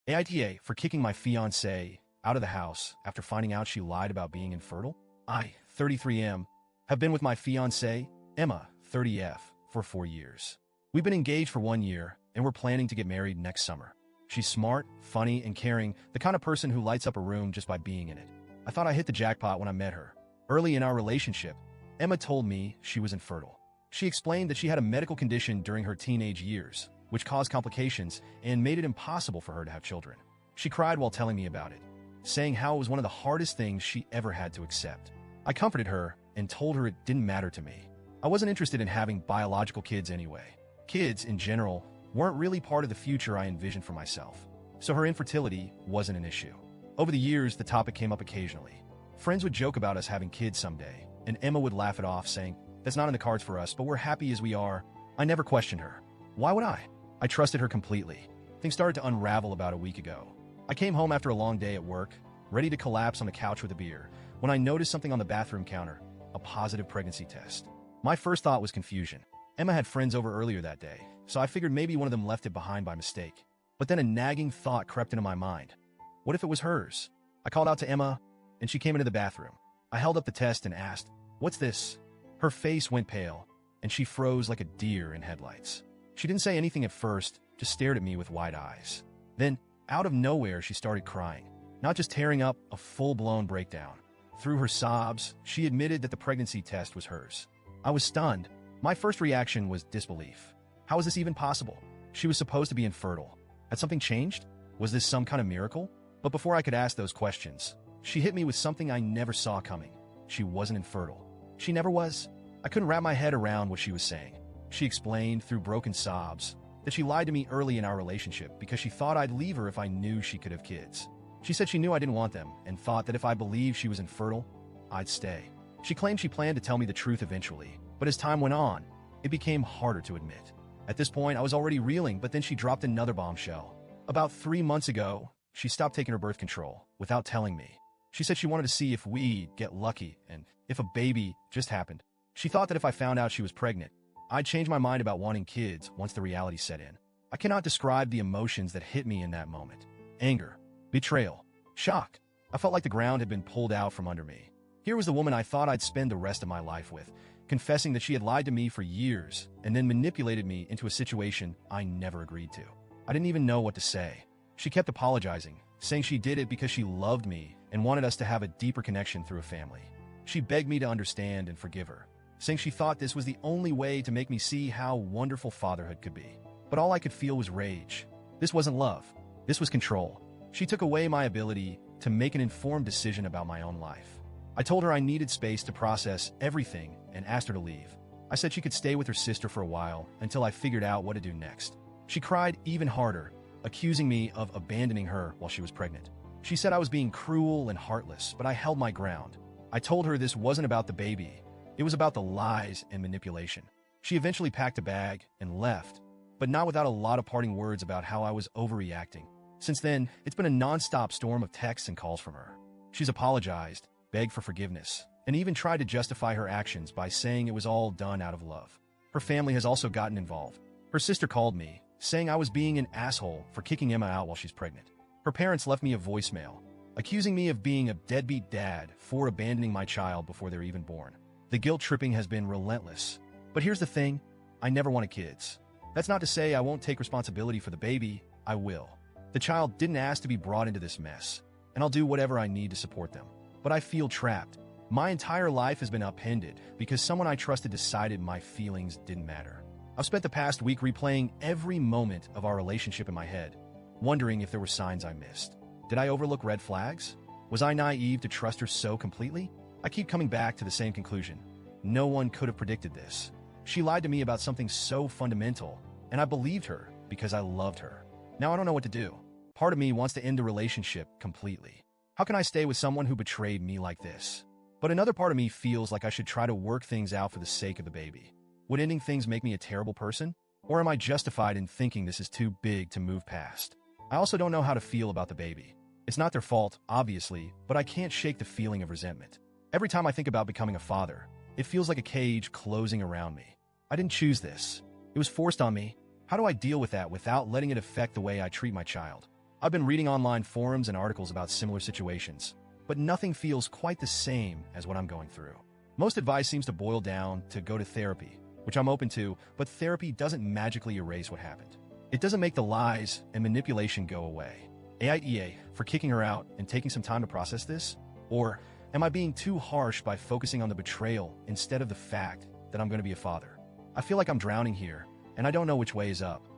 AITA for kicking my fiancée out of the house after finding out she lied about being infertile. I, 33M, have been with my fiancée, Emma, 30F, for 4 years. We've been engaged for 1 year, and we're planning to get married next summer. She's smart, funny, and caring, the kind of person who lights up a room just by being in it. I thought I hit the jackpot when I met her. Early in our relationship, Emma told me she was infertile. She explained that she had a medical condition during her teenage years, which caused complications and made it impossible for her to have children. She cried while telling me about it, saying how it was one of the hardest things she ever had to accept. I comforted her and told her it didn't matter to me. I wasn't interested in having biological kids anyway. Kids, in general, weren't really part of the future I envisioned for myself, so her infertility wasn't an issue. Over the years, the topic came up occasionally. Friends would joke about us having kids someday, and Emma would laugh it off, saying, "That's not in the cards for us, but we're happy as we are." I never questioned her. Why would I? I trusted her completely. Things started to unravel about a week ago. I came home after a long day at work, ready to collapse on the couch with a beer, when I noticed something on the bathroom counter, a positive pregnancy test. My first thought was confusion. Emma had friends over earlier that day, so I figured maybe one of them left it behind by mistake. But then a nagging thought crept into my mind. What if it was hers? I called out to Emma, and she came into the bathroom. I held up the test and asked, "What's this?" Her face went pale, and she froze like a deer in headlights. She didn't say anything at first, just stared at me with wide eyes. Then, out of nowhere, she started crying, not just tearing up, a full-blown breakdown. Through her sobs, she admitted that the pregnancy test was hers. I was stunned. My first reaction was disbelief. How was this even possible? She was supposed to be infertile. Had something changed? Was this some kind of miracle? But before I could ask those questions, she hit me with something I never saw coming. She wasn't infertile. She never was. I couldn't wrap my head around what she was saying. She explained, through broken sobs, that she lied to me early in our relationship because she thought I'd leave her if I knew she could have kids. She said she knew I didn't want them and thought that if I believed she was infertile, I'd stay. She claimed she planned to tell me the truth eventually, but as time went on, it became harder to admit. At this point, I was already reeling, but then she dropped another bombshell. About 3 months ago, she stopped taking her birth control without telling me. She said she wanted to see if we'd get lucky and if a baby just happened. She thought that if I found out she was pregnant, I'd change my mind about wanting kids once the reality set in. I cannot describe the emotions that hit me in that moment. Anger, betrayal, shock. I felt like the ground had been pulled out from under me. Here was the woman I thought I'd spend the rest of my life with, confessing that she had lied to me for years and then manipulated me into a situation I never agreed to. I didn't even know what to say. She kept apologizing, saying she did it because she loved me and wanted us to have a deeper connection through a family. She begged me to understand and forgive her, saying she thought this was the only way to make me see how wonderful fatherhood could be. But all I could feel was rage. This wasn't love. This was control. She took away my ability to make an informed decision about my own life. I told her I needed space to process everything and asked her to leave. I said she could stay with her sister for a while until I figured out what to do next. She cried even harder, accusing me of abandoning her while she was pregnant. She said I was being cruel and heartless, but I held my ground. I told her this wasn't about the baby. It was about the lies and manipulation. She eventually packed a bag and left, but not without a lot of parting words about how I was overreacting. Since then, it's been a non-stop storm of texts and calls from her. She's apologized, begged for forgiveness, and even tried to justify her actions by saying it was all done out of love. Her family has also gotten involved. Her sister called me, saying I was being an asshole for kicking Emma out while she's pregnant. Her parents left me a voicemail, accusing me of being a deadbeat dad for abandoning my child before they're even born. The guilt tripping has been relentless. But here's the thing, I never wanted kids. That's not to say I won't take responsibility for the baby, I will. The child didn't ask to be brought into this mess, and I'll do whatever I need to support them. But I feel trapped. My entire life has been upended because someone I trusted decided my feelings didn't matter. I've spent the past week replaying every moment of our relationship in my head, wondering if there were signs I missed. Did I overlook red flags? Was I naive to trust her so completely? I keep coming back to the same conclusion. No one could have predicted this. She lied to me about something so fundamental, and I believed her because I loved her. Now I don't know what to do. Part of me wants to end the relationship completely. How can I stay with someone who betrayed me like this? But another part of me feels like I should try to work things out for the sake of the baby. Would ending things make me a terrible person? Or am I justified in thinking this is too big to move past? I also don't know how to feel about the baby. It's not their fault, obviously, but I can't shake the feeling of resentment. Every time I think about becoming a father, it feels like a cage closing around me. I didn't choose this. It was forced on me. How do I deal with that without letting it affect the way I treat my child? I've been reading online forums and articles about similar situations, but nothing feels quite the same as what I'm going through. Most advice seems to boil down to go to therapy, which I'm open to, but therapy doesn't magically erase what happened. It doesn't make the lies and manipulation go away. AITA for kicking her out and taking some time to process this? Or am I being too harsh by focusing on the betrayal instead of the fact that I'm going to be a father? I feel like I'm drowning here, and I don't know which way is up.